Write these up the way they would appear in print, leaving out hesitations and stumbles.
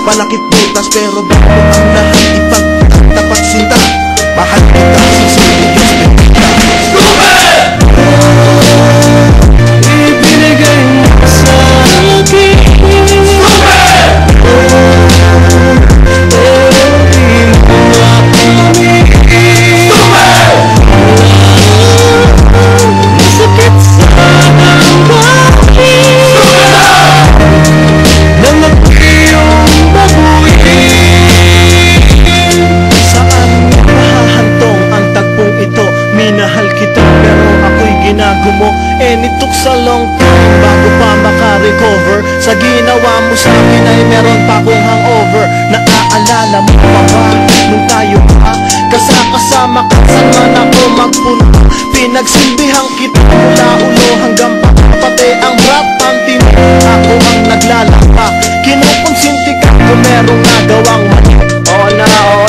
Panakit butas pero bago ang lahat ipagtapat sinta. Mahal kita sisili Diyos bendita. Ibinigay mo sa akin, pero di mo maamin. Masakit sa damdamin nang nag-iyong baguhin. Saan mo mahahantong ang tagpong ito? Minahal kita pero ako'y ginagumo. Nitok sa long time bago pa makarecover. Sa ginawa mo sa akin ay meron pa akong hangover. Naaalala mo pa ba nung tayo pa kasama ka saan man ako magpunta? Pinagsilbihan kita mula ulo hanggang pati ang brat panty mo. Ako ang naglalakpa, kinukonsinti ka kung merong nagawang mali. Oo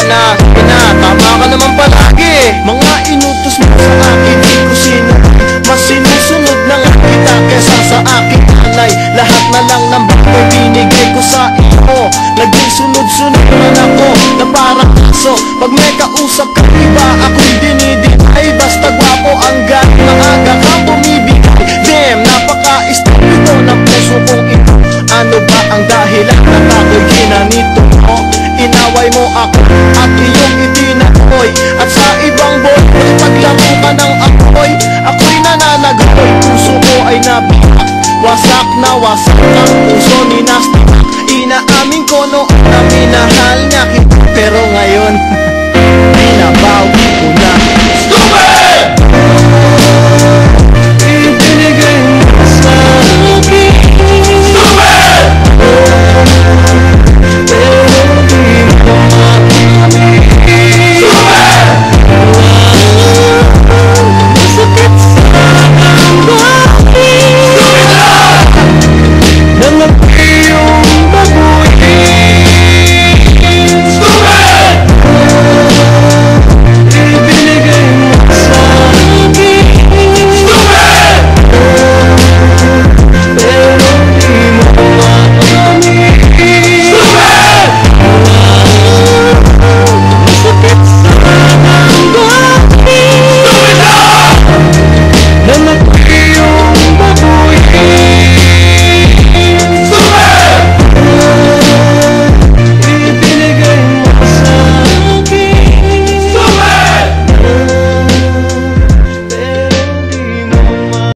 na, sige na, tama ka naman palagi. Mga inutos mo sa akin, di ko sinunod. Mas sinusunod na nga kita kesa sa aking nanay. Lahat na lang ng bagay binigay ko sa iyo. Naging sunod-sunod man ako na parang aso. Pag may kausap ka iba, ako'y dinidinay. Basta gwapo ang gano'n na aga ka bumibigay. Damn, napaka-estúpido ng puso kong ito. Ano ba ang dahilan na ako'y ginanito mo? Inaway mo ako at iyong itinakoy. At sa ibang boy, paglaro ka ng ako'y nananagoy. Puso ko ay nabiyak, wasak na wasak ang puso ni Nasty. Inaamin ko noon na minahal